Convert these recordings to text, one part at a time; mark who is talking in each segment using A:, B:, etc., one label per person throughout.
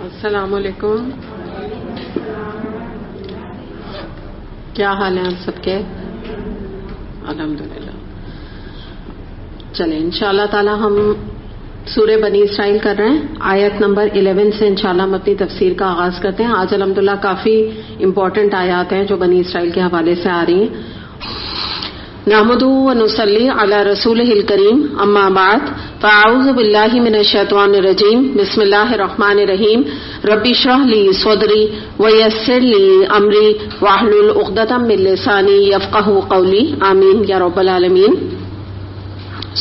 A: السلام علیکم. کیا حال ہیں آپ سب کے؟ الحمدللہ. چلیں انشاءاللہ تعالی ہم سورہ بنی اسرائیل کر رہے ہیں. آیت نمبر 11 سے انشاءاللہ ہم اپنی تفسیر کا آغاز کرتے ہیں. آج الحمدللہ کافی امپورٹنٹ آیات ہیں جو بنی اسرائیل کے حوالے سے آ رہی ہیں. نحمدہ و نصلی علی رسولہ الکریم اما بعد فاعوذ باللہ من الشیطان الرجیم بسم اللہ الرحمن الرحیم ربی اشرح لی صدری ویسر لی امری واحلل عقدۃ من لسانی یفقہوا قولی آمین یا رب العالمین.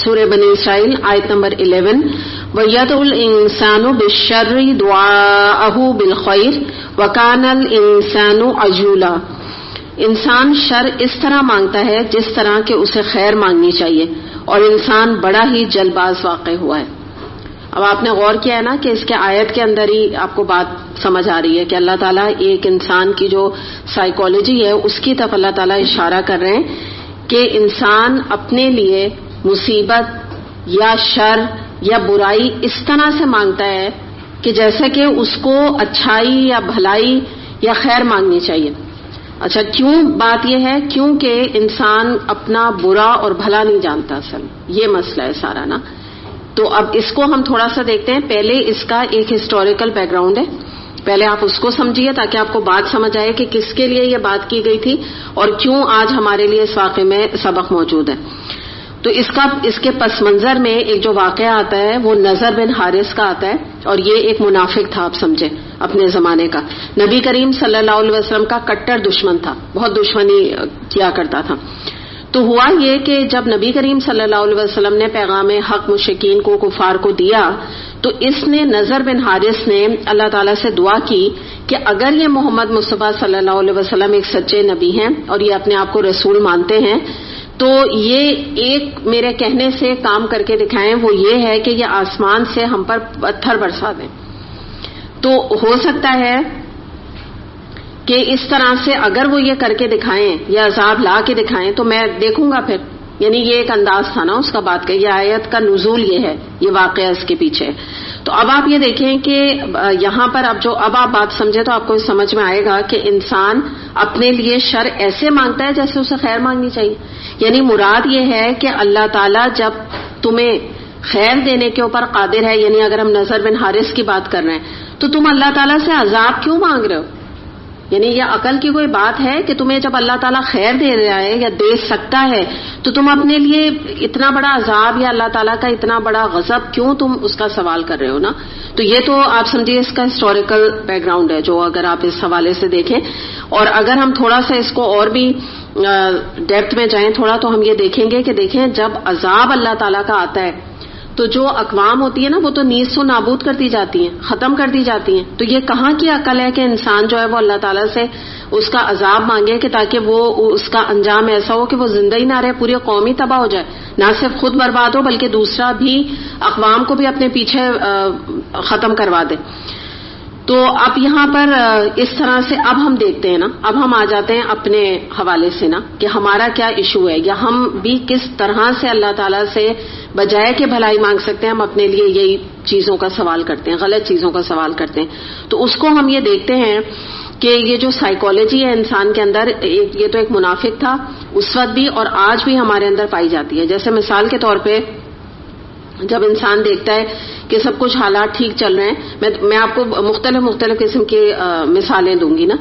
A: سورہ بنی اسرائیل آیت نمبر 11. وَيَدْعُ الْإِنسَانُ بِالشَّرِّ دُعَاءَهُ بِالْخَيْرِ وَكَانَ الْإِنسَانُ عَجُولًا. انسان شر اس طرح مانگتا ہے جس طرح کہ اسے خیر مانگنی چاہیے اور انسان بڑا ہی جلد باز واقع ہوا ہے. اب آپ نے غور کیا ہے نا کہ اس کے آیت کے اندر ہی آپ کو بات سمجھ آ رہی ہے کہ اللہ تعالیٰ ایک انسان کی جو سائیکالوجی ہے اس کی طرف اللہ تعالیٰ اشارہ کر رہے ہیں کہ انسان اپنے لیے مصیبت یا شر یا برائی اس طرح سے مانگتا ہے کہ جیسے کہ اس کو اچھائی یا بھلائی یا خیر مانگنی چاہیے. اچھا کیوں بات یہ ہے؟ کیونکہ انسان اپنا برا اور بھلا نہیں جانتا. اصل یہ مسئلہ ہے سارا نا. تو اب اس کو ہم تھوڑا سا دیکھتے ہیں. پہلے اس کا ایک ہسٹوریکل بیک گراؤنڈ ہے. پہلے آپ اس کو سمجھیے تاکہ آپ کو بات سمجھ آئے کہ کس کے لیے یہ بات کی گئی تھی اور کیوں آج ہمارے لیے اس واقعے میں سبق موجود ہے. تو اس کے پس منظر میں ایک جو واقعہ آتا ہے وہ نضر بن حارث کا آتا ہے اور یہ ایک منافق تھا. آپ سمجھے اپنے زمانے کا نبی کریم صلی اللہ علیہ وسلم کا کٹر دشمن تھا. بہت دشمنی کیا کرتا تھا. تو ہوا یہ کہ جب نبی کریم صلی اللہ علیہ وسلم نے پیغام حق مشرکین کو کفار کو دیا تو اس نے نضر بن حارث نے اللہ تعالیٰ سے دعا کی کہ اگر یہ محمد مصطفیٰ صلی اللہ علیہ وسلم ایک سچے نبی ہیں اور یہ اپنے آپ کو رسول مانتے ہیں تو یہ ایک میرے کہنے سے کام کر کے دکھائیں. وہ یہ ہے کہ یہ آسمان سے ہم پر پتھر برسا دیں. تو ہو سکتا ہے کہ اس طرح سے اگر وہ یہ کر کے دکھائیں یا عذاب لا کے دکھائیں تو میں دیکھوں گا پھر. یعنی یہ ایک انداز تھا نا اس کا بات کا. یہ آیت کا نزول یہ ہے, یہ واقعہ اس کے پیچھے. تو اب آپ یہ دیکھیں کہ یہاں پر اب آپ بات سمجھے تو آپ کو سمجھ میں آئے گا کہ انسان اپنے لیے شر ایسے مانگتا ہے جیسے اسے خیر مانگنی چاہیے. یعنی مراد یہ ہے کہ اللہ تعالیٰ جب تمہیں خیر دینے کے اوپر قادر ہے, یعنی اگر ہم نضر بن حارث کی بات کر رہے ہیں تو تم اللہ تعالیٰ سے عذاب کیوں مانگ رہے ہو؟ یعنی یہ عقل کی کوئی بات ہے کہ تمہیں جب اللہ تعالیٰ خیر دے رہا ہے یا دے سکتا ہے تو تم اپنے لیے اتنا بڑا عذاب یا اللہ تعالیٰ کا اتنا بڑا غضب کیوں تم اس کا سوال کر رہے ہو نا. تو یہ تو آپ سمجھیے اس کا ہسٹوریکل بیک گراؤنڈ ہے جو اگر آپ اس حوالے سے دیکھیں. اور اگر ہم تھوڑا سا اس کو اور بھی ڈیپتھ میں جائیں تھوڑا تو ہم یہ دیکھیں گے کہ دیکھیں جب عذاب اللہ تعالیٰ کا آتا ہے تو جو اقوام ہوتی ہے نا وہ تو نیز و نابود کر دی جاتی ہیں, ختم کر دی جاتی ہیں. تو یہ کہاں کی عقل ہے کہ انسان جو ہے وہ اللہ تعالیٰ سے اس کا عذاب مانگے کہ تاکہ وہ اس کا انجام ایسا ہو کہ وہ زندہ ہی نہ رہے, پوری قوم ہی تباہ ہو جائے, نہ صرف خود برباد ہو بلکہ دوسرا بھی اقوام کو بھی اپنے پیچھے ختم کروا دے. تو اب یہاں پر اس طرح سے اب ہم دیکھتے ہیں نا, اب ہم آ جاتے ہیں اپنے حوالے سے نا کہ ہمارا کیا ایشو ہے یا ہم بھی کس طرح سے اللہ تعالیٰ سے بجائے کہ بھلائی مانگ سکتے ہیں ہم اپنے لیے یہی چیزوں کا سوال کرتے ہیں, غلط چیزوں کا سوال کرتے ہیں. تو اس کو ہم یہ دیکھتے ہیں کہ یہ جو سائیکالوجی ہے انسان کے اندر یہ تو ایک منافق تھا اس وقت بھی اور آج بھی ہمارے اندر پائی جاتی ہے. جیسے مثال کے طور پہ جب انسان دیکھتا ہے کہ سب کچھ حالات ٹھیک چل رہے ہیں, میں آپ کو مختلف قسم کی مثالیں دوں گی نا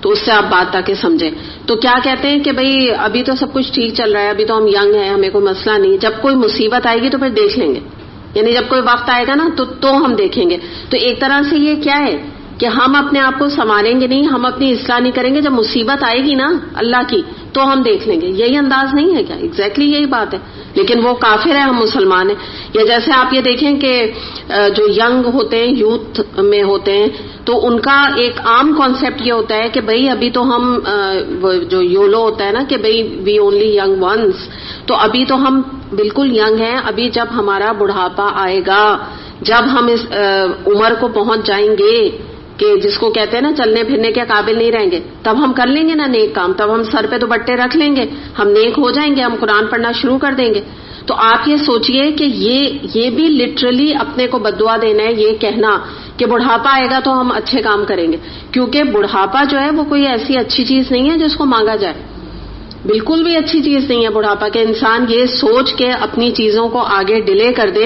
A: تو اس سے آپ بات تاکہ سمجھیں. تو کیا کہتے ہیں کہ بھئی ابھی تو سب کچھ ٹھیک چل رہا ہے, ابھی تو ہم ینگ ہیں, ہمیں کوئی مسئلہ نہیں, جب کوئی مصیبت آئے گی تو پھر دیکھ لیں گے. یعنی جب کوئی وقت آئے گا نا تو ہم دیکھیں گے. تو ایک طرح سے یہ کیا ہے کہ ہم اپنے آپ کو سنواریں گے نہیں, ہم اپنی اصلاح نہیں کریں گے, جب مصیبت آئے گی نا اللہ کی تو ہم دیکھ لیں گے. یہی انداز نہیں ہے کیا؟ ایگزیکٹلی یہی بات ہے. لیکن وہ کافر ہے, ہم مسلمان ہیں. یا جیسے آپ یہ دیکھیں کہ جو ینگ ہوتے ہیں, یوتھ میں ہوتے ہیں, تو ان کا ایک عام کانسیپٹ یہ ہوتا ہے کہ بھئی ابھی تو ہم جو یولو ہوتا ہے نا کہ بھئی وی اونلی ینگ ونس, تو ابھی تو ہم بالکل ینگ ہیں, ابھی جب ہمارا بڑھاپا آئے گا, جب ہم اس عمر کو پہنچ جائیں گے کہ جس کو کہتے ہیں نا چلنے پھرنے کے قابل نہیں رہیں گے, تب ہم کر لیں گے نا نیک کام, تب ہم سر پہ دوپٹے رکھ لیں گے, ہم نیک ہو جائیں گے, ہم قرآن پڑھنا شروع کر دیں گے. تو آپ یہ سوچئے کہ یہ بھی لٹرلی اپنے کو بددعا دینا ہے، یہ کہنا کہ بڑھاپا آئے گا تو ہم اچھے کام کریں گے، کیونکہ بڑھاپا جو ہے وہ کوئی ایسی اچھی چیز نہیں ہے جس کو مانگا جائے، بالکل بھی اچھی چیز نہیں ہے بڑھاپا، کہ انسان یہ سوچ کے اپنی چیزوں کو آگے ڈیلے کر دے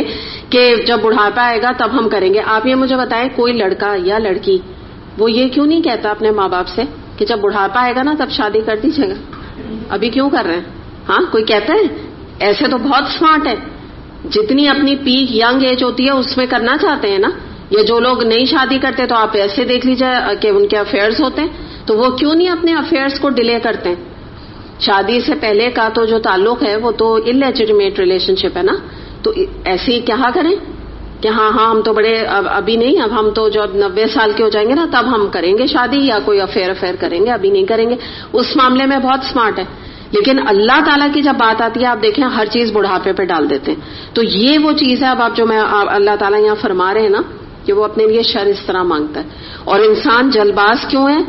A: کہ جب بڑھاپا آئے گا تب ہم کریں گے۔ آپ یہ مجھے بتائیں، کوئی لڑکا یا لڑکی وہ یہ کیوں نہیں کہتا اپنے ماں باپ سے کہ جب بڑھاپا آئے گا نا تب شادی کر دیجیے گا، ابھی کیوں کر رہے ہیں؟ ہاں، کوئی کہتا ہے؟ ایسے تو بہت سمارٹ ہے، جتنی اپنی پیک ینگ ایج ہوتی ہے اس میں کرنا چاہتے ہیں نا۔ یہ جو لوگ نہیں شادی کرتے تو آپ ایسے دیکھ لیجیے کہ ان کے افیئرز ہوتے ہیں، تو وہ کیوں نہیں اپنے افیئرز کو ڈیلے کرتے ہیں؟ شادی سے پہلے کا تو جو تعلق ہے وہ تو انلیجیٹمیٹ ریلیشن شپ ہے نا، تو ایسے ہی کیا کریں کہ ہاں ہم تو بڑے ابھی نہیں، اب ہم تو جب 90 سال کے ہو جائیں گے نا تب ہم کریں گے شادی، یا کوئی افیئر کریں گے، ابھی نہیں کریں گے۔ اس معاملے میں بہت سمارٹ ہے، لیکن اللہ تعالیٰ کی جب بات آتی ہے آپ دیکھیں ہر چیز بڑھاپے پہ ڈال دیتے ہیں۔ تو یہ وہ چیز ہے اب جو میں اللہ تعالیٰ یہاں فرما رہے ہیں نا کہ وہ اپنے لیے شر اس طرح مانگتا ہے۔ اور انسان جلد باز کیوں ہے؟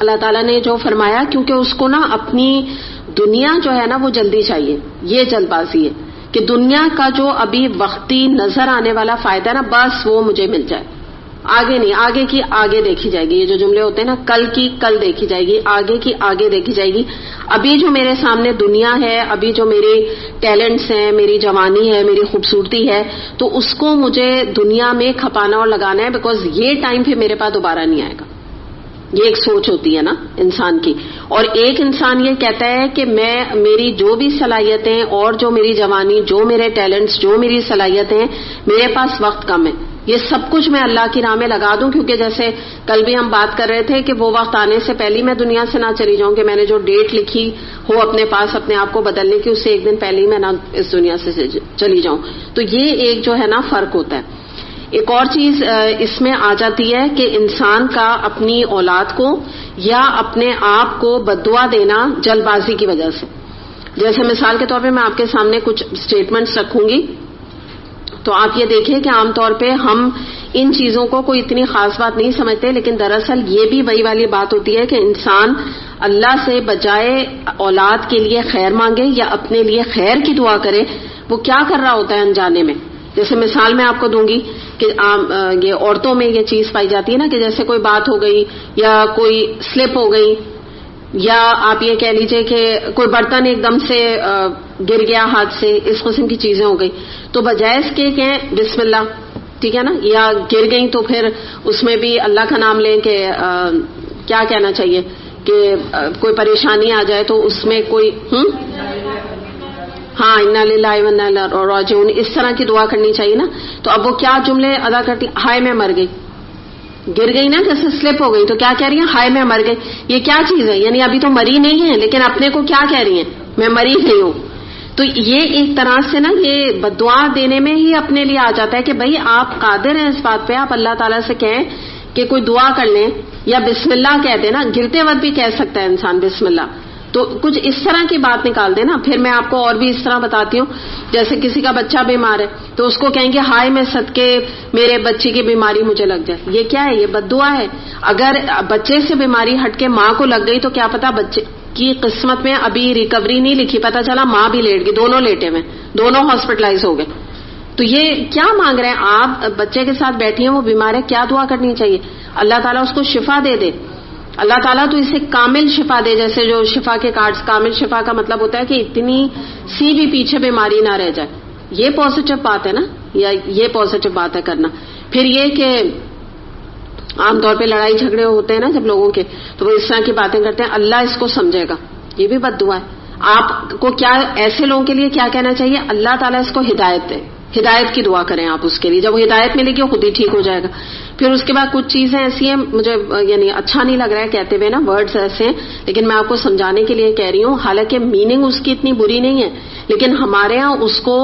A: اللہ تعالیٰ نے جو فرمایا کیونکہ اس کو نا اپنی دنیا جو ہے نا وہ جلدی چاہیے، یہ جلد بازی ہے کہ دنیا کا جو ابھی وقتی نظر آنے والا فائدہ نا بس وہ مجھے مل جائے، آگے نہیں، آگے کی آگے دیکھی جائے گی۔ یہ جو جملے ہوتے ہیں نا، کل کی کل دیکھی جائے گی، آگے کی آگے دیکھی جائے گی۔ ابھی جو میرے سامنے دنیا ہے، ابھی جو میرے ٹیلنٹس ہیں، میری جوانی ہے، میری خوبصورتی ہے، تو اس کو مجھے دنیا میں کھپانا اور لگانا ہے، بیکاز یہ ٹائم پھر میرے پاس دوبارہ نہیں آئے گا۔ یہ ایک سوچ ہوتی ہے نا انسان کی۔ اور ایک انسان یہ کہتا ہے کہ میری جو بھی صلاحیتیں اور جو میری جوانی، جو میرے ٹیلنٹس، جو میری صلاحیتیں، میرے پاس وقت کم ہے، یہ سب کچھ میں اللہ کی راہ میں لگا دوں، کیونکہ جیسے کل بھی ہم بات کر رہے تھے کہ وہ وقت آنے سے پہلے میں دنیا سے نہ چلی جاؤں، کہ میں نے جو ڈیٹ لکھی ہو اپنے پاس اپنے آپ کو بدلنے کی، اس سے ایک دن پہلے ہی میں نہ اس دنیا سے چلی جاؤں۔ تو یہ ایک جو ہے نا فرق ہوتا ہے۔ ایک اور چیز اس میں آ جاتی ہے کہ انسان کا اپنی اولاد کو یا اپنے آپ کو بددعا دینا جلد بازی کی وجہ سے۔ جیسے مثال کے طور پہ میں آپ کے سامنے کچھ سٹیٹمنٹس رکھوں گی، تو آپ یہ دیکھیں کہ عام طور پہ ہم ان چیزوں کو کوئی اتنی خاص بات نہیں سمجھتے، لیکن دراصل یہ بھی وہی والی بات ہوتی ہے کہ انسان اللہ سے بجائے اولاد کے لیے خیر مانگے یا اپنے لیے خیر کی دعا کرے، وہ کیا کر رہا ہوتا ہے انجانے میں۔ جیسے مثال میں آپ کو دوں گی کہ یہ عورتوں میں یہ چیز پائی جاتی ہے نا کہ جیسے کوئی بات ہو گئی یا کوئی سلپ ہو گئی، یا آپ یہ کہہ لیجئے کہ کوئی برتن ایک دم سے گر گیا ہاتھ سے، اس قسم کی چیزیں ہو گئی، تو بجائے اس کے کہیں بسم اللہ، ٹھیک ہے نا، یا گر گئیں تو پھر اس میں بھی اللہ کا نام لیں کہ کیا کہنا چاہیے کہ کوئی پریشانی آ جائے تو اس میں کوئی ہاں انا للہ و انا الیہ راجعون، اس طرح کی دعا کرنی چاہیے نا۔ تو اب وہ کیا جملے ادا کرتی، ہائے میں مر گئی، گر گئی نا، جیسے سلپ ہو گئی تو کیا کہہ رہی ہیں، ہائے میں مر گئی۔ یہ کیا چیز ہے؟ یعنی ابھی تو مری نہیں ہے لیکن اپنے کو کیا کہہ رہی ہیں، میں مری گئی ہوں۔ تو یہ ایک طرح سے نا یہ بددعا دینے میں ہی اپنے لیے آ جاتا ہے کہ بھائی آپ قادر ہیں اس بات پہ، آپ اللہ تعالیٰ سے کہیں کہ کوئی دعا کر لیں یا بسم اللہ کہہ دیں نا، گرتے وقت بھی کہہ سکتا ہے انسان بسم اللہ، تو کچھ اس طرح کی بات نکال دیں نا۔ پھر میں آپ کو اور بھی اس طرح بتاتی ہوں، جیسے کسی کا بچہ بیمار ہے تو اس کو کہیں گے ہائے میں صدقے میرے بچے کی بیماری مجھے لگ جائے، یہ کیا ہے؟ یہ بددعا ہے۔ اگر بچے سے بیماری ہٹ کے ماں کو لگ گئی تو کیا پتا بچے کی قسمت میں ابھی ریکوری نہیں لکھی، پتا چلا ماں بھی لیٹ گئی، دونوں لیٹے ہوئے، دونوں ہاسپٹلائز ہو گئے۔ تو یہ کیا مانگ رہے ہیں آپ؟ بچے کے ساتھ بیٹھی ہیں، وہ بیمار ہے، کیا دعا کرنی چاہیے؟ اللہ تعالیٰ اس کو شفا دے دے، اللہ تعالیٰ تو اسے کامل شفا دے۔ جیسے جو شفا کے کارڈز، کامل شفا کا مطلب ہوتا ہے کہ اتنی سی بھی پیچھے بیماری نہ رہ جائے، یہ پازیٹو بات ہے نا، یا یہ پازیٹو بات ہے کرنا۔ پھر یہ کہ عام طور پہ لڑائی جھگڑے ہوتے ہیں نا جب لوگوں کے، تو وہ اس طرح کی باتیں کرتے ہیں، اللہ اس کو سمجھے گا، یہ بھی بددعا ہے۔ آپ کو کیا ایسے لوگوں کے لیے کیا کہنا چاہیے؟ اللہ تعالیٰ اس کو ہدایت دے، ہدایت کی دعا کریں آپ اس کے لیے، جب وہ ہدایت ملے گی وہ خود ہی ٹھیک ہو جائے گا۔ پھر اس کے بعد کچھ چیزیں ایسی ہیں مجھے یعنی اچھا نہیں لگ رہا ہے کہتے ہوئے نا، ورڈز ایسے ہیں، لیکن میں آپ کو سمجھانے کے لیے کہہ رہی ہوں، حالانکہ میننگ اس کی اتنی بری نہیں ہے، لیکن ہمارے ہاں اس کو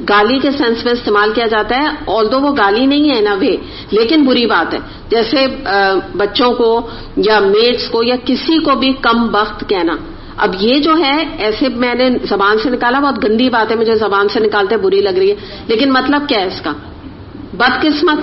A: گالی کے سینس میں استعمال کیا جاتا ہے، آلدو وہ گالی نہیں ہے نا وے، لیکن بری بات ہے۔ جیسے بچوں کو یا میٹس کو یا کسی کو بھی کم بخت کہنا، اب یہ جو ہے ایسے میں نے زبان سے نکالا، بہت گندی بات ہے، مجھے زبان سے نکالتے بری لگ رہی ہے، لیکن مطلب کیا ہے اس کا؟ بدقسمت،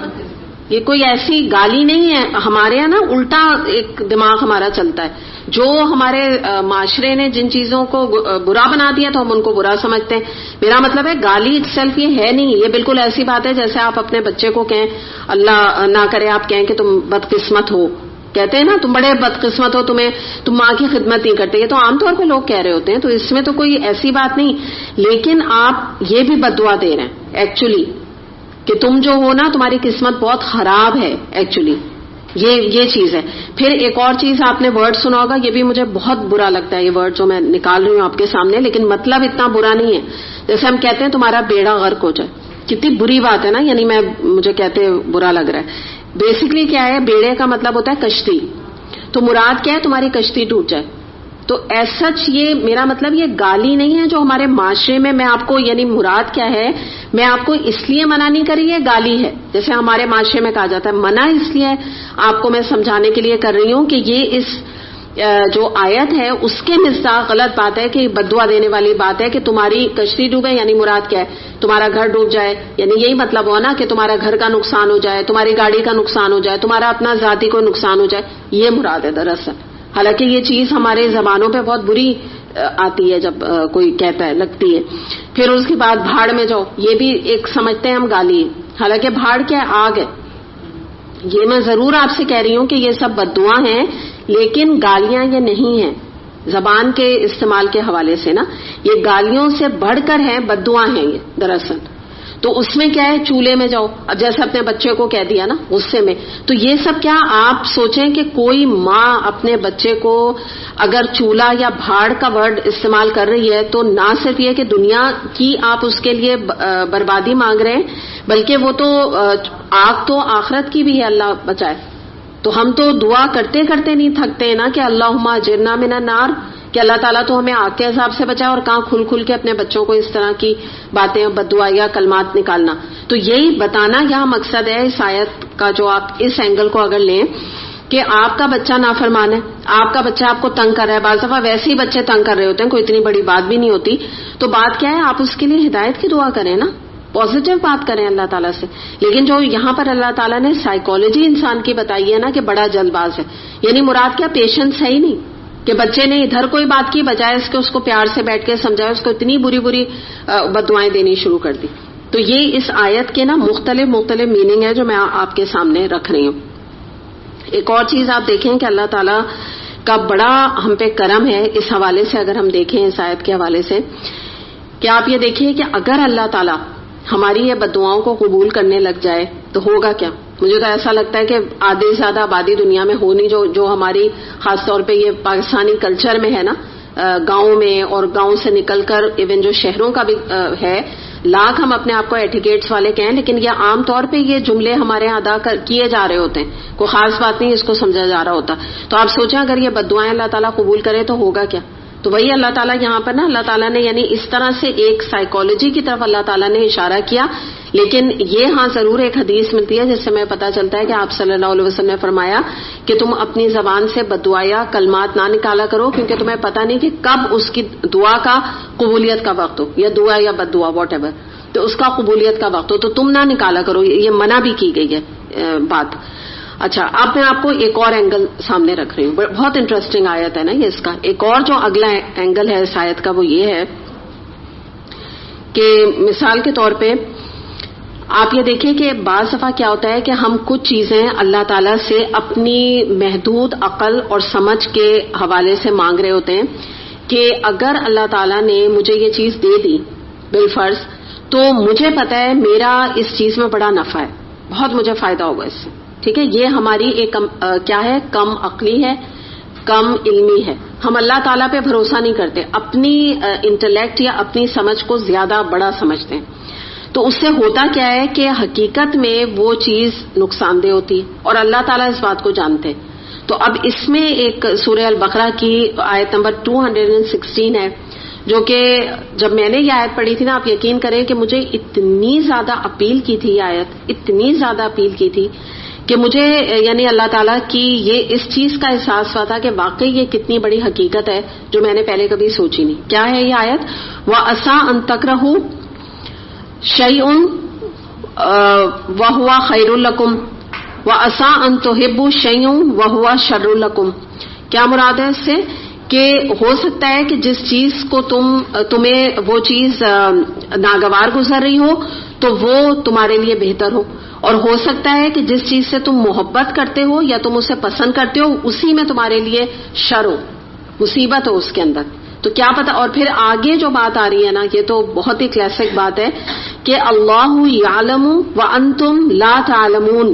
A: یہ کوئی ایسی گالی نہیں ہے. ہمارے یہاں نا الٹا ایک دماغ ہمارا چلتا ہے. جو ہمارے معاشرے نے جن چیزوں کو برا بنا دیا تو ہم ان کو برا سمجھتے ہیں. میرا مطلب ہے گالی اٹ سیلف یہ ہے نہیں. یہ بالکل ایسی بات ہے جیسے آپ اپنے بچے کو کہیں, اللہ نہ کرے آپ کہیں کہ تم بدقسمت ہو, کہتے ہیں نا تم بڑے بدقسمت ہو, تم ماں کی خدمت نہیں کرتے. یہ تو عام طور پہ لوگ کہہ رہے ہوتے ہیں, تو اس میں تو کوئی ایسی بات نہیں. لیکن آپ یہ بھی بددعا دے رہے ہیں ایکچولی کہ تم جو ہو نا تمہاری قسمت بہت خراب ہے. ایکچولی یہ چیز ہے. پھر ایک اور چیز آپ نے ورڈ سنا ہوگا, یہ بھی مجھے بہت برا لگتا ہے یہ ورڈ جو میں نکال رہی ہوں آپ کے سامنے, لیکن مطلب اتنا برا نہیں ہے. جیسے ہم کہتے ہیں تمہارا بیڑا غرق ہو جائے, کتنی بری بات ہے نا. یعنی مجھے کہتے برا لگ رہا ہے. بیسکلی کیا ہے, بیڑے کا مطلب ہوتا ہے کشتی. تو مراد کیا ہے, تمہاری کشتی ٹوٹ جائے. تو ایز سچ یہ میرا مطلب یہ گالی نہیں ہے جو ہمارے معاشرے میں آپ کو, یعنی مراد کیا ہے, میں آپ کو اس لیے منع نہیں کر رہی ہے, گالی ہے. جیسے ہمارے معاشرے میں کہا جاتا ہے منع اس لیے آپ کو میں سمجھانے کے لیے کر رہی ہوں کہ یہ اس جو آیت ہے اس کے مصداق غلط بات ہے کہ بددعا دینے والی بات ہے کہ تمہاری کشتی ڈوبے. یعنی مراد کیا ہے, تمہارا گھر ڈوب جائے. یعنی یہی مطلب ہوا نا کہ تمہارا گھر کا نقصان ہو جائے, تمہاری گاڑی کا نقصان ہو جائے, تمہارا اپنا ذاتی کوئی نقصان ہو جائے. یہ مراد ہے دراصل. حالانکہ یہ چیز ہمارے زبانوں پہ بہت بری آتی ہے جب کوئی کہتا ہے, لگتی ہے. پھر اس کے بعد بھاڑ میں جاؤ, یہ بھی ایک سمجھتے ہیں ہم گالی ہے. حالانکہ بھاڑ کیا ہے, آگ ہے. یہ میں ضرور آپ سے کہہ رہی ہوں کہ یہ سب بددعا ہیں, لیکن گالیاں یہ نہیں ہیں زبان کے استعمال کے حوالے سے نا. یہ گالیوں سے بڑھ کر ہیں, بددعا ہیں یہ دراصل. تو اس میں کیا ہے, چولہے میں جاؤ, اب جیسے اپنے بچے کو کہہ دیا نا غصے میں, تو یہ سب کیا آپ سوچیں کہ کوئی ماں اپنے بچے کو اگر چولہا یا بھاڑ کا ورڈ استعمال کر رہی ہے تو نہ صرف یہ کہ دنیا کی آپ اس کے لیے بربادی مانگ رہے ہیں, بلکہ وہ تو آگ تو آخرت کی بھی ہے, اللہ بچائے. تو ہم تو دعا کرتے کرتے نہیں تھکتے ہیں نا کہ اللہم اجرنا من النار, کہ اللہ تعالیٰ تو ہمیں آگ کے عذاب سے بچائے, اور کہاں کھل کھل کے اپنے بچوں کو اس طرح کی باتیں بددعا یا کلمات نکالنا. تو یہی بتانا یہاں مقصد ہے اس آیت کا, جو آپ اس اینگل کو اگر لیں کہ آپ کا بچہ نافرمان ہے, آپ کا بچہ آپ کو تنگ کر رہا ہے. بعض دفعہ ویسے ہی بچے تنگ کر رہے ہوتے ہیں, کوئی اتنی بڑی بات بھی نہیں ہوتی. تو بات کیا ہے, آپ اس کے لیے ہدایت کی دعا کریں نا, پازیٹو بات کریں اللہ تعالیٰ سے. لیکن جو یہاں پر اللہ تعالیٰ نے سائیکالوجی انسان کی بتائی ہے نا کہ بڑا جلد باز ہے, یعنی مراد کیا, پیشنس ہے ہی نہیں. کہ بچے نے ادھر کوئی بات کی, بجائے اس کے اس کو پیار سے بیٹھ کے سمجھایا, اس کو اتنی بری بری بددعائیں دینی شروع کر دی. تو یہ اس آیت کے نا مختلف میننگ ہے جو میں آپ کے سامنے رکھ رہی ہوں. ایک اور چیز آپ دیکھیں کہ اللہ تعالیٰ کا بڑا ہم پہ کرم ہے اس حوالے سے, اگر ہم دیکھیں اس آیت کے حوالے سے, کہ آپ یہ دیکھیے کہ اگر اللہ تعالیٰ ہماری یہ بددعاؤں کو قبول کرنے لگ جائے تو ہوگا کیا. مجھے تو ایسا لگتا ہے کہ آدھے سے زیادہ آبادی دنیا میں ہونی, جو ہماری خاص طور پہ یہ پاکستانی کلچر میں ہے نا, گاؤں میں اور گاؤں سے نکل کر ایون جو شہروں کا بھی ہے, لاکھ ہم اپنے آپ کو ایٹیکیٹس والے کہیں, لیکن یہ عام طور پہ یہ جملے ہمارے یہاں ادا کیے جا رہے ہوتے ہیں, کوئی خاص بات نہیں اس کو سمجھا جا رہا ہوتا. تو آپ سوچیں اگر یہ بددعائیں اللہ تعالیٰ قبول کرے تو ہوگا کیا. تو وہی اللہ تعالیٰ یہاں پر نا, اللہ تعالیٰ نے یعنی اس طرح سے ایک سائیکالوجی کی طرف اللہ تعالیٰ نے اشارہ کیا. لیکن یہ ہاں ضرور ایک حدیث ملتی ہے جس سے ہمیں پتہ چلتا ہے کہ آپ صلی اللہ علیہ وسلم نے فرمایا کہ تم اپنی زبان سے بددعا یا کلمات نہ نکالا کرو, کیونکہ تمہیں پتہ نہیں کہ کب اس کی دعا کا قبولیت کا وقت ہو, یا دعا یا بددعا واٹ ایور, تو اس کا قبولیت کا وقت ہو, تو تم نہ نکالا کرو. یہ منع بھی کی گئی ہے بات. اچھا, اب میں آپ کو ایک اور اینگل سامنے رکھ رہی ہوں. بہت انٹرسٹنگ آیت ہے نا یہ. اس کا ایک اور جو اگلا اینگل ہے اس آیت کا وہ یہ ہے کہ مثال کے طور پہ آپ یہ دیکھیں کہ بعض دفعہ کیا ہوتا ہے کہ ہم کچھ چیزیں اللہ تعالیٰ سے اپنی محدود عقل اور سمجھ کے حوالے سے مانگ رہے ہوتے ہیں کہ اگر اللہ تعالیٰ نے مجھے یہ چیز دے دی بالفرض, تو مجھے پتہ ہے میرا اس چیز میں بڑا نفع ہے, بہت مجھے فائدہ ہوگا اس سے. ٹھیک ہے, یہ ہماری ایک کیا ہے, کم عقلی ہے, کم علمی ہے. ہم اللہ تعالیٰ پہ بھروسہ نہیں کرتے, اپنی انٹلیکٹ یا اپنی سمجھ کو زیادہ بڑا سمجھتے ہیں. تو اس سے ہوتا کیا ہے کہ حقیقت میں وہ چیز نقصان دہ ہوتی ہے, اور اللہ تعالیٰ اس بات کو جانتے ہیں. تو اب اس میں ایک سورہ البقرہ کی آیت نمبر 216 ہے, جو کہ جب میں نے یہ آیت پڑھی تھی نا, آپ یقین کریں کہ مجھے اتنی زیادہ اپیل کی تھی یہ آیت, اتنی زیادہ اپیل کی تھی کہ مجھے یعنی اللہ تعالیٰ کی یہ اس چیز کا احساس ہوا تھا کہ واقعی یہ کتنی بڑی حقیقت ہے جو میں نے پہلے کبھی سوچی نہیں. کیا ہے یہ آیت؟ وَعَسَىٰ أَن تَكْرَهُوا شَيْءٌ وَهُوَ خَيْرٌ لَكُمْ, وَعَسَىٰ أَن تُحِبُّوا شَيْئًا وَهُوَ شَرٌّ لَكُمْ. کیا مراد ہے اس سے کہ ہو سکتا ہے کہ جس چیز کو تمہیں وہ چیز ناگوار گزر رہی ہو تو وہ تمہارے لیے بہتر ہو، اور ہو سکتا ہے کہ جس چیز سے تم محبت کرتے ہو یا تم اسے پسند کرتے ہو اسی میں تمہارے لیے شر ہو، مصیبت ہو اس کے اندر. تو کیا پتا. اور پھر آگے جو بات آ رہی ہے نا، یہ تو بہت ہی کلاسک بات ہے کہ اللہ یعلم وانتم لا تعلمون،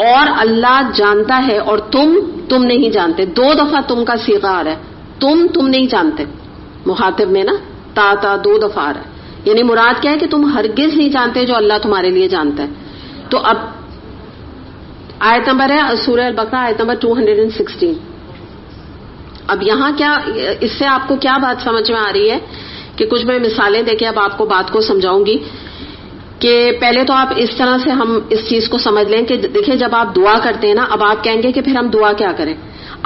A: اور اللہ جانتا ہے اور تم نہیں جانتے. 2 دفعہ تم کا صیغہ آ رہا ہے، تم نہیں جانتے، مخاطب میں نا تا 2 دفعہ آ رہا ہے. یعنی مراد کیا ہے کہ تم ہرگز نہیں جانتے جو اللہ تمہارے لیے جانتا ہے. تو اب آیت نمبر ہے سورہ البقرہ، آیت نمبر 216. اب یہاں کیا، اس سے آپ کو کیا بات سمجھ میں آ رہی ہے کہ کچھ میں مثالیں دے کے اب آپ کو بات کو سمجھاؤں گی. کہ پہلے تو آپ اس طرح سے ہم اس چیز کو سمجھ لیں کہ دیکھیں جب آپ دعا کرتے ہیں نا، اب آپ کہیں گے کہ پھر ہم دعا کیا کریں.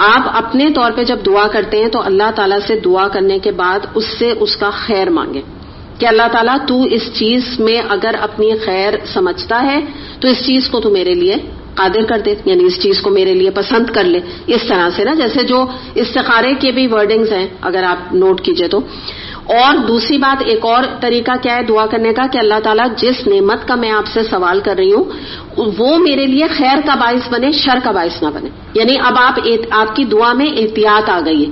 A: آپ اپنے طور پہ جب دعا کرتے ہیں تو اللہ تعالیٰ سے دعا کرنے کے بعد اس سے اس کا خیر مانگیں کہ اللہ تعالیٰ تو اس چیز میں اگر اپنی خیر سمجھتا ہے تو اس چیز کو تو میرے لیے قادر کر دے، یعنی اس چیز کو میرے لیے پسند کر لے. اس طرح سے نا، جیسے جو استخارے کے بھی ورڈنگز ہیں اگر آپ نوٹ کیجئے تو. اور دوسری بات، ایک اور طریقہ کیا ہے دعا کرنے کا کہ اللہ تعالیٰ جس نعمت کا میں آپ سے سوال کر رہی ہوں وہ میرے لیے خیر کا باعث بنے، شر کا باعث نہ بنے. یعنی اب آپ کی دعا میں احتیاط آ گئی ہے.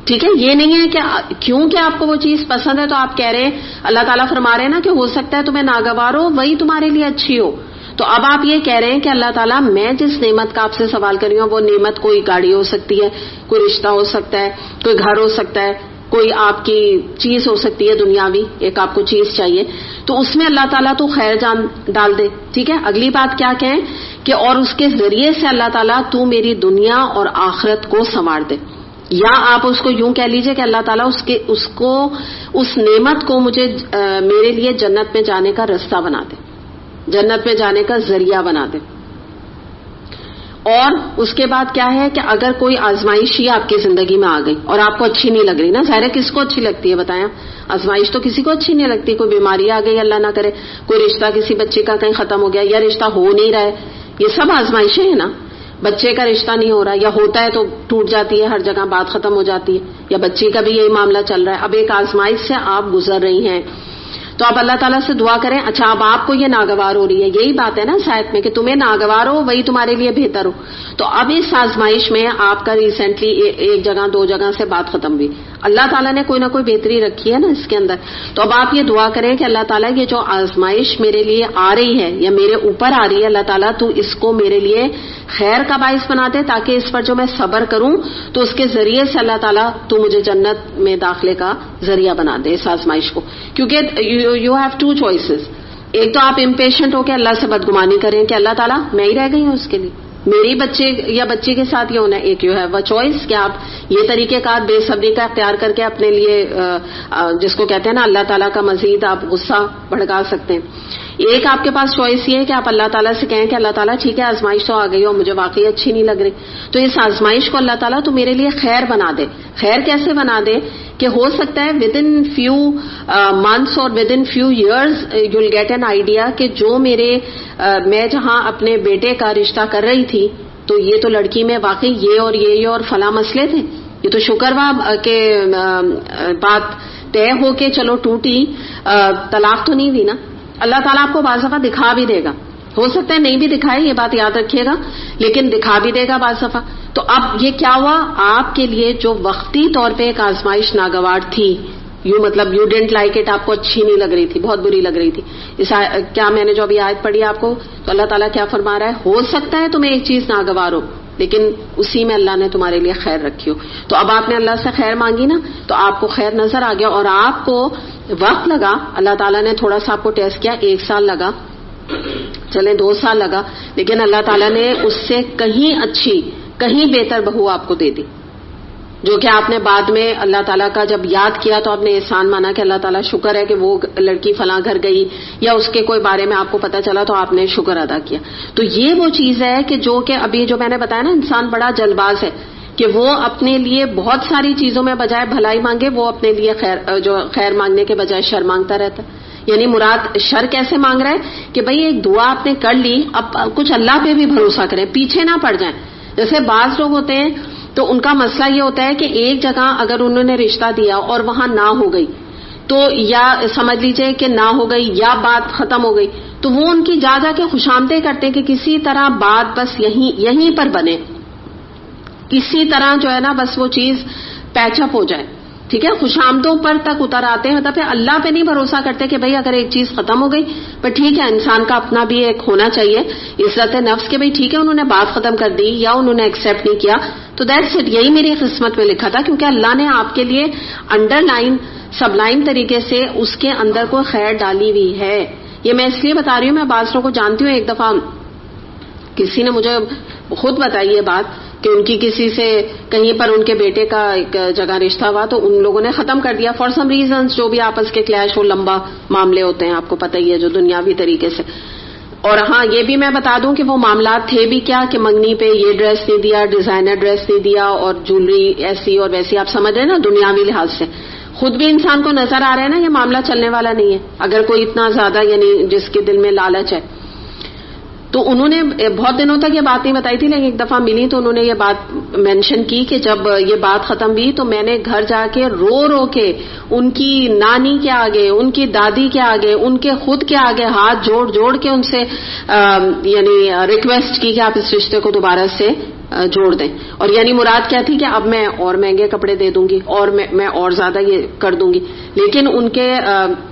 A: ٹھیک ہے، یہ نہیں ہے کہ کیونکہ آپ کو وہ چیز پسند ہے تو آپ کہہ رہے ہیں، اللہ تعالیٰ فرما رہے ہیں نا کہ ہو سکتا ہے تمہیں ناگوار ہو وہی تمہارے لیے اچھی ہو. تو اب آپ یہ کہہ رہے ہیں کہ اللہ تعالیٰ میں جس نعمت کا آپ سے سوال کر رہی ہوں وہ نعمت کوئی گاڑی ہو سکتی ہے، کوئی رشتہ ہو سکتا ہے، کوئی گھر ہو سکتا ہے، کوئی آپ کی چیز ہو سکتی ہے دنیاوی، ایک آپ کو چیز چاہیے، تو اس میں اللہ تعالیٰ تو خیر جان ڈال دے. ٹھیک ہے، اگلی بات کیا کہیں کہ اور اس کے ذریعے سے اللہ تعالیٰ تو میری دنیا اور آخرت کو سنوار دے. یا آپ اس کو یوں کہہ لیجئے کہ اللہ تعالیٰ اس نعمت کو مجھے میرے لیے جنت میں جانے کا رستہ بنا دے، جنت میں جانے کا ذریعہ بنا دے. اور اس کے بعد کیا ہے کہ اگر کوئی آزمائش ہی آپ کی زندگی میں آ گئی اور آپ کو اچھی نہیں لگ رہی نا، ظاہر ہے کس کو اچھی لگتی ہے بتائیں، آزمائش تو کسی کو اچھی نہیں لگتی. کوئی بیماری آ گئی اللہ نہ کرے، کوئی رشتہ کسی بچے کا کہیں ختم ہو گیا یا رشتہ ہو نہیں رہا ہے، یہ سب آزمائشیں ہیں نا. بچے کا رشتہ نہیں ہو رہا یا ہوتا ہے تو ٹوٹ جاتی ہے، ہر جگہ بات ختم ہو جاتی ہے، یا بچی کا بھی یہی معاملہ چل رہا ہے. اب ایک آزمائش سے آپ گزر رہی ہیں تو آپ اللہ تعالیٰ سے دعا کریں. اچھا اب آپ کو یہ ناگوار ہو رہی ہے، یہی بات ہے نا سائت میں کہ تمہیں ناگوار ہو وہی تمہارے لیے بہتر ہو. تو اب اس آزمائش میں آپ کا ریسنٹلی 1 جگہ 2 جگہ سے بات ختم ہوئی، اللہ تعالیٰ نے کوئی نہ کوئی بہتری رکھی ہے نا اس کے اندر. تو اب آپ یہ دعا کریں کہ اللہ تعالیٰ یہ جو آزمائش میرے لیے آ رہی ہے یا میرے اوپر آ رہی ہے، اللہ تعالیٰ تو اس کو میرے لیے خیر کا باعث بنا دے، تاکہ اس پر جو میں صبر کروں تو اس کے ذریعے سے اللہ تعالیٰ تو مجھے جنت میں داخلے کا ذریعہ بنا دے اس آزمائش کو. کیونکہ یو ہیو 2 choices. ایک تو آپ امپیشنٹ ہو کے اللہ سے بدگمانی کریں کہ اللہ تعالیٰ میں ہی رہ گئی ہوں اس کے لیے، میری بچے یا بچی کے ساتھ یہ ہونا ہے. ایک یو ہیو اے چوائس کہ آپ یہ طریقہ کار بے صبری کا اختیار کر کے اپنے لیے جس کو کہتے ہیں نا اللہ تعالیٰ کا مزید آپ غصہ بھڑکا سکتے ہیں. ایک آپ کے پاس چوائس یہ ہے کہ آپ اللہ تعالیٰ سے کہیں کہ اللہ تعالیٰ ٹھیک ہے آزمائش تو آ گئی اور مجھے واقعی اچھی نہیں لگ رہی، تو اس آزمائش کو اللہ تعالیٰ تو میرے لیے خیر بنا دے. خیر کیسے بنا دے کہ ہو سکتا ہے ودن فیو منتھس اور within few years you will get an idea کہ جو میں جہاں اپنے بیٹے کا رشتہ کر رہی تھی تو یہ تو لڑکی میں واقعی یہ اور فلاں مسئلے تھے. یہ تو شکر ہوا کہ بات طے ہو کے چلو ٹوٹی، طلاق تو نہیں ہوئی نا. اللہ تعالیٰ آپ کو بعض دفعہ دکھا بھی دے گا، ہو سکتا ہے نہیں بھی دکھائے، یہ بات یاد رکھیے گا، لیکن دکھا بھی دے گا بعض دفعہ. تو اب یہ کیا ہوا، آپ کے لیے جو وقتی طور پہ ایک آزمائش ناگوار تھی، مطلب یو ڈینٹ لائک اٹ، آپ کو اچھی نہیں لگ رہی تھی، بہت بری لگ رہی تھی. کیا میں نے جو ابھی آیت پڑھی آپ کو، تو اللہ تعالیٰ کیا فرما رہا ہے، ہو سکتا ہے تمہیں ایک چیز ناگوار ہو لیکن اسی میں اللہ نے تمہارے لیے خیر رکھی ہو. تو اب آپ نے اللہ سے خیر مانگی نا، تو آپ کو خیر نظر آ گیا اور آپ کو وقت لگا، اللہ تعالیٰ نے تھوڑا سا آپ کو ٹیسٹ کیا، 1 سال لگا، چلیں 2 سال لگا، لیکن اللہ تعالیٰ نے اس سے کہیں اچھی کہیں بہتر بہو آپ کو دے دی، جو کہ آپ نے بعد میں اللہ تعالیٰ کا جب یاد کیا تو آپ نے احسان مانا کہ اللہ تعالیٰ شکر ہے کہ وہ لڑکی فلاں گھر گئی یا اس کے کوئی بارے میں آپ کو پتا چلا تو آپ نے شکر ادا کیا. تو یہ وہ چیز ہے کہ جو کہ ابھی جو میں نے بتایا نا، انسان بڑا جلد باز ہے کہ وہ اپنے لیے بہت ساری چیزوں میں بجائے بھلائی مانگے وہ اپنے لیے خیر مانگنے کے بجائے شر مانگتا رہتا ہے. یعنی مراد شر کیسے مانگ رہا ہے کہ بھئی ایک دعا آپ نے کر لی، اب کچھ اللہ پہ بھی بھروسہ کریں، پیچھے نہ پڑ جائیں. جیسے بعض لوگ ہوتے ہیں تو ان کا مسئلہ یہ ہوتا ہے کہ ایک جگہ اگر انہوں نے رشتہ دیا اور وہاں نہ ہو گئی تو یا سمجھ لیجئے کہ نہ ہو گئی یا بات ختم ہو گئی تو وہ ان کی جا کے خوشامدیں کرتے ہیں کہ کسی طرح بات بس یہیں پر بنے، کسی طرح جو ہے نا بس وہ چیز پیچ اپ ہو جائے. ٹھیک ہے، خوشامدوں پر تک اتر آتے ہیں، مطلب اللہ پہ نہیں بھروسہ کرتے کہ بھئی اگر ایک چیز ختم ہو گئی پر ٹھیک ہے، انسان کا اپنا بھی ایک ہونا چاہیے عزت نفس کے، بھئی ٹھیک ہے انہوں نے بات ختم کر دی یا انہوں نے ایکسیپٹ نہیں کیا تو دیٹس اٹ، یہی میری قسمت میں لکھا تھا، کیونکہ اللہ نے آپ کے لیے انڈر لائن سب لائن طریقے سے اس کے اندر کوئی خیر ڈالی ہوئی ہے. یہ میں اس لیے بتا رہی ہوں، میں بعض لوگوں کو جانتی ہوں. ایک دفعہ کسی نے مجھے خود بتائی یہ بات کہ ان کی کسی سے کہیں پر ان کے بیٹے کا ایک جگہ رشتہ ہوا تو ان لوگوں نے ختم کر دیا فار سم ریزنز، جو بھی آپس کے کلیش ہو، لمبا معاملے ہوتے ہیں آپ کو پتہ ہی ہے جو دنیاوی طریقے سے. اور ہاں یہ بھی میں بتا دوں کہ وہ معاملات تھے بھی کیا کہ منگنی پہ یہ ڈریس نہیں دیا، ڈیزائنر ڈریس نہیں دیا اور جولری ایسی اور ویسی، آپ سمجھ رہے ہیں نا دنیاوی لحاظ سے. خود بھی انسان کو نظر آ رہا ہے نا یہ معاملہ چلنے والا نہیں ہے اگر کوئی اتنا زیادہ یعنی جس کے دل میں لالچ ہے. تو انہوں نے بہت دنوں تک یہ بات نہیں بتائی تھی، لیکن ایک دفعہ ملی تو انہوں نے یہ بات مینشن کی کہ جب یہ بات ختم ہوئی تو میں نے گھر جا کے رو کے ان کی نانی کے آگے، ان کی دادی کے آگے، ان کے خود کے آگے ہاتھ جوڑ کے ان سے یعنی ریکویسٹ کی کہ آپ اس رشتے کو دوبارہ سے جوڑ دیں. اور یعنی مراد کیا تھی کہ اب میں اور مہنگے کپڑے دے دوں گی اور میں اور زیادہ یہ کر دوں گی، لیکن ان کے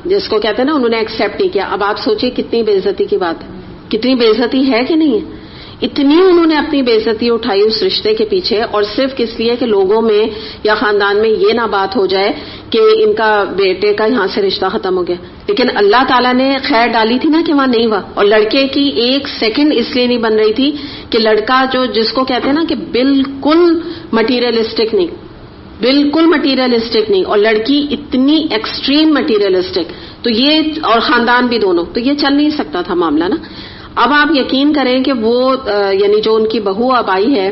A: جس کو کہتے ہیں نا انہوں نے ایکسیپٹ نہیں کیا. اب آپ سوچئے کتنی بے عزتی کی بات ہے، کتنی بے عزتی ہے کہ نہیں ہے. اتنی انہوں نے اپنی بے عزتی اٹھائی اس رشتے کے پیچھے، اور صرف اس لیے کہ لوگوں میں یا خاندان میں یہ نہ بات ہو جائے کہ ان کا بیٹے کا یہاں سے رشتہ ختم ہو گیا. لیکن اللہ تعالیٰ نے خیر ڈالی تھی نا کہ وہاں نہیں ہوا. اور لڑکے کی ایک سیکنڈ اس لیے نہیں بن رہی تھی کہ لڑکا جس کو کہتے ہیں نا کہ بالکل مٹیریلسٹک نہیں، بالکل مٹیریلسٹک نہیں، اور لڑکی اتنی ایکسٹریم مٹیریلسٹک، تو یہ اور خاندان بھی دونوں، تو یہ چل نہیں سکتا تھا معاملہ نا. اب آپ یقین کریں کہ وہ یعنی جو ان کی بہو اب آئی ہے،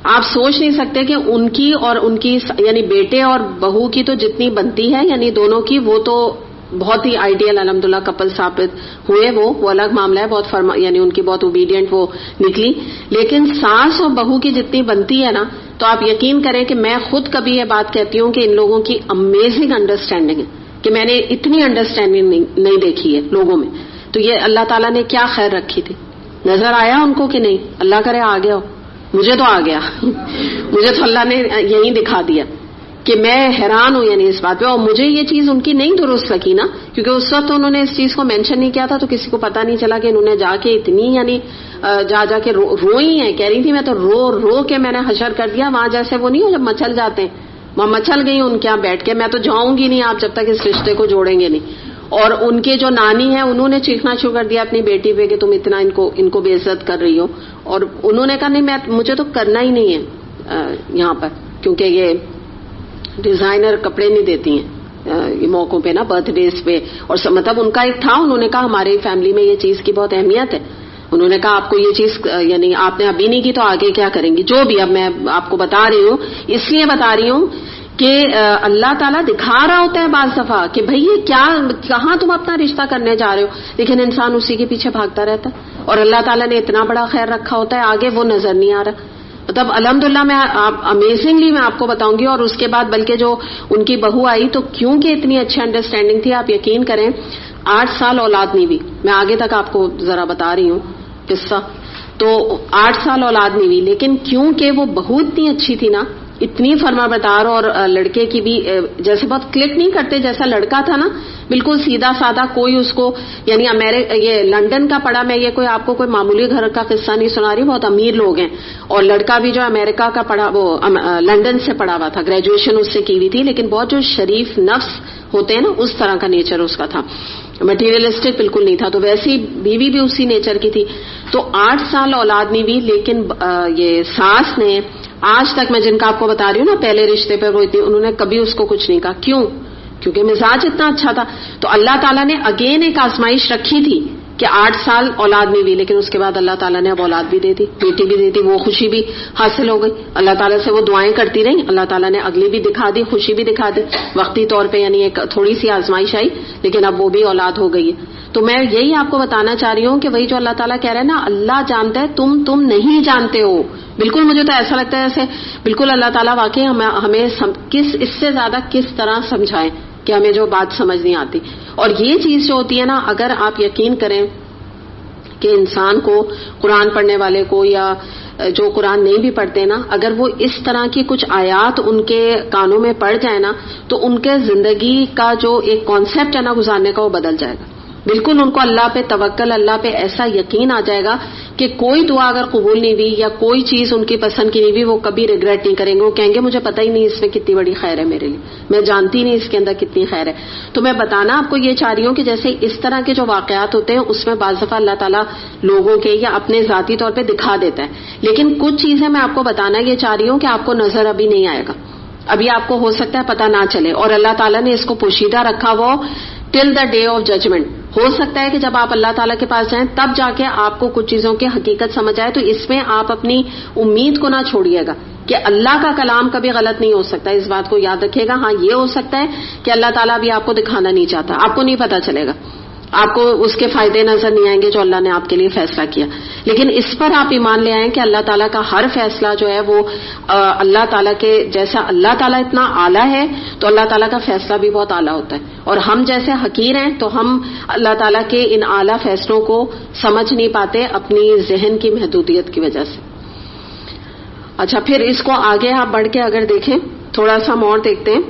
A: آپ سوچ نہیں سکتے کہ ان کی اور ان کی یعنی بیٹے اور بہو کی تو جتنی بنتی ہے یعنی دونوں کی، وہ تو بہت ہی آئیڈیل الحمدللہ کپل ثابت ہوئے. وہ الگ معاملہ ہے، بہت یعنی ان کی بہت اوبیڈینٹ وہ نکلی. لیکن ساس اور بہو کی جتنی بنتی ہے نا، تو آپ یقین کریں کہ میں خود کبھی یہ بات کہتی ہوں کہ ان لوگوں کی امیزنگ انڈرسٹینڈنگ ہے کہ میں نے اتنی انڈرسٹینڈنگ نہیں دیکھی ہے لوگوں میں. تو یہ اللہ تعالیٰ نے کیا خیر رکھی تھی، نظر آیا ان کو کہ نہیں؟ اللہ کرے آ گیا ہو، مجھے تو آ گیا مجھے تو اللہ نے یہی دکھا دیا کہ میں حیران ہوں یعنی اس بات پہ. اور مجھے یہ چیز ان کی نہیں درست لگی نا، کیونکہ اس وقت انہوں نے اس چیز کو مینشن نہیں کیا تھا تو کسی کو پتا نہیں چلا کہ انہوں نے جا کے اتنی یعنی جا کے روئی ہیں. کہہ رہی تھی میں تو رو کے میں نے حشر کر دیا. وہاں جیسے وہ نہیں ہو جب مچل جاتے ہیں، وہاں مچل گئی ان کے یہاں بیٹھ کے، میں تو جاؤں گی نہیں آپ جب تک اس رشتے کو جوڑیں گے نہیں. اور ان کے جو نانی ہیں انہوں نے چیخنا شروع کر دیا اپنی بیٹی پہ کہ تم اتنا ان کو بے عزت کر رہی ہو. اور انہوں نے کہا نہیں مجھے تو کرنا ہی نہیں ہے یہاں پر، کیونکہ یہ ڈیزائنر کپڑے نہیں دیتی ہیں موقعوں پہ نا، برتھ ڈیز پہ. اور مطلب ان کا ایک تھا، انہوں نے کہا ہماری فیملی میں یہ چیز کی بہت اہمیت ہے. انہوں نے کہا آپ کو یہ چیز یعنی آپ نے ابھی نہیں کی تو آگے کیا کریں گی. جو بھی اب میں آپ کو بتا رہی ہوں، اس لیے بتا رہی ہوں کہ اللہ تعالیٰ دکھا رہا ہوتا ہے بعض دفعہ کہ بھئی یہ کیا، کہاں تم اپنا رشتہ کرنے جا رہے ہو، لیکن انسان اسی کے پیچھے بھاگتا رہتا ہے. اور اللہ تعالیٰ نے اتنا بڑا خیر رکھا ہوتا ہے آگے وہ نظر نہیں آ رہا. مطلب الحمدللہ میں امیزنگلی میں آپ کو بتاؤں گی. اور اس کے بعد بلکہ جو ان کی بہو آئی تو کیونکہ اتنی اچھی انڈرسٹینڈنگ تھی، آپ یقین کریں 8 سال اولاد نہیں ہوئی. میں آگے تک آپ کو ذرا بتا رہی ہوں قصہ. تو 8 سال اولاد نہیں ہوئی، لیکن کیونکہ وہ بہو اتنی اچھی تھی نا، اتنی فرما بردار، اور لڑکے کی بھی جیسے بہت کلک نہیں کرتے جیسا لڑکا تھا نا، بالکل سیدھا سادہ، کوئی اس کو یعنی یہ لندن کا پڑھا. میں یہ کوئی آپ کو کوئی معمولی گھر کا قصہ نہیں سنا رہی، بہت امیر لوگ ہیں. اور لڑکا بھی جو امریکہ کا پڑھا، وہ لندن سے پڑھا ہوا تھا، گریجویشن اس سے کی ہوئی تھی، لیکن بہت جو شریف نفس ہوتے ہیں نا اس طرح کا نیچر اس کا تھا، مٹیریلسٹک بالکل نہیں تھا. تو ویسی بیوی بھی اسی نیچر کی تھی. تو 8 سال اولاد نہیں ہوئی، لیکن یہ ساس نے آج تک، میں جن کا آپ کو بتا رہی ہوں نا پہلے رشتے پہ وہ تھی، انہوں نے کبھی اس کو کچھ نہیں کہا. کیوں؟ کیونکہ مزاج اتنا اچھا تھا. تو اللہ تعالیٰ نے اگین ایک آزمائش رکھی تھی کہ 8 سال اولاد نہیں ہوئی لیکن اس کے بعد اللہ تعالیٰ نے اب اولاد بھی دے دی, بیٹی بھی دے دی, وہ خوشی بھی حاصل ہو گئی. اللہ تعالیٰ سے وہ دعائیں کرتی رہی, اللہ تعالیٰ نے اگلی بھی دکھا دی, خوشی بھی دکھا دی وقتی طور پہ, یعنی ایک تھوڑی سی آزمائش آئی لیکن اب وہ بھی اولاد ہو گئی ہے. تو میں یہی آپ کو بتانا چاہ رہی ہوں کہ وہی جو اللہ تعالیٰ کہہ رہے ہیں نا, اللہ جانتا ہے تم نہیں جانتے ہو. بالکل مجھے تو ایسا لگتا ہے جیسے بالکل اللہ تعالیٰ واقعی ہمیں اس سے زیادہ کس طرح سمجھائیں کہ ہمیں جو بات سمجھ نہیں آتی. اور یہ چیز جو ہوتی ہے نا, اگر آپ یقین کریں کہ انسان کو, قرآن پڑھنے والے کو یا جو قرآن نہیں بھی پڑھتے نا, اگر وہ اس طرح کی کچھ آیات ان کے کانوں میں پڑ جائے نا تو ان کے زندگی کا جو ایک کانسیپٹ ہے نا گزارنے کا, وہ بدل جائے گا. بالکل ان کو اللہ پہ توکل, اللہ پہ ایسا یقین آ جائے گا کہ کوئی دعا اگر قبول نہیں ہوئی یا کوئی چیز ان کی پسند کی نہیں ہوئی, وہ کبھی ریگریٹ نہیں کریں گے. وہ کہیں گے مجھے پتہ ہی نہیں اس میں کتنی بڑی خیر ہے میرے لیے, میں جانتی نہیں اس کے اندر کتنی خیر ہے. تو میں بتانا آپ کو یہ چاہ رہی ہوں کہ جیسے اس طرح کے جو واقعات ہوتے ہیں اس میں بعض دفعہ اللہ تعالیٰ لوگوں کے یا اپنے ذاتی طور پہ دکھا دیتا ہے, لیکن کچھ چیزیں میں آپ کو بتانا یہ چاہ رہی ہوں کہ آپ کو نظر ابھی نہیں آئے گا, ابھی آپ کو ہو سکتا ہے پتہ نہ چلے, اور اللہ تعالیٰ نے اس کو پوشیدہ رکھا وہ ٹل دا ڈے آف ججمنٹ. ہو سکتا ہے کہ جب آپ اللہ تعالیٰ کے پاس جائیں تب جا کے آپ کو کچھ چیزوں کی حقیقت سمجھ آئے. تو اس میں آپ اپنی امید کو نہ چھوڑیے گا کہ اللہ کا کلام کبھی غلط نہیں ہو سکتا, اس بات کو یاد رکھیے گا. ہاں یہ ہو سکتا ہے کہ اللہ تعالیٰ بھی آپ کو دکھانا نہیں چاہتا, آپ کو نہیں پتا چلے گا, آپ کو اس کے فائدے نظر نہیں آئیں گے جو اللہ نے آپ کے لیے فیصلہ کیا, لیکن اس پر آپ ایمان لے آئیں کہ اللہ تعالیٰ کا ہر فیصلہ جو ہے وہ اللہ تعالیٰ کے جیسا, اللہ تعالیٰ اتنا اعلیٰ ہے تو اللہ تعالیٰ کا فیصلہ بھی بہت اعلیٰ ہوتا ہے, اور ہم جیسے حقیر ہیں تو ہم اللہ تعالیٰ کے ان اعلیٰ فیصلوں کو سمجھ نہیں پاتے اپنی ذہن کی محدودیت کی وجہ سے. اچھا, پھر اس کو آگے آپ بڑھ کے اگر دیکھیں, تھوڑا سا ہم اور دیکھتے ہیں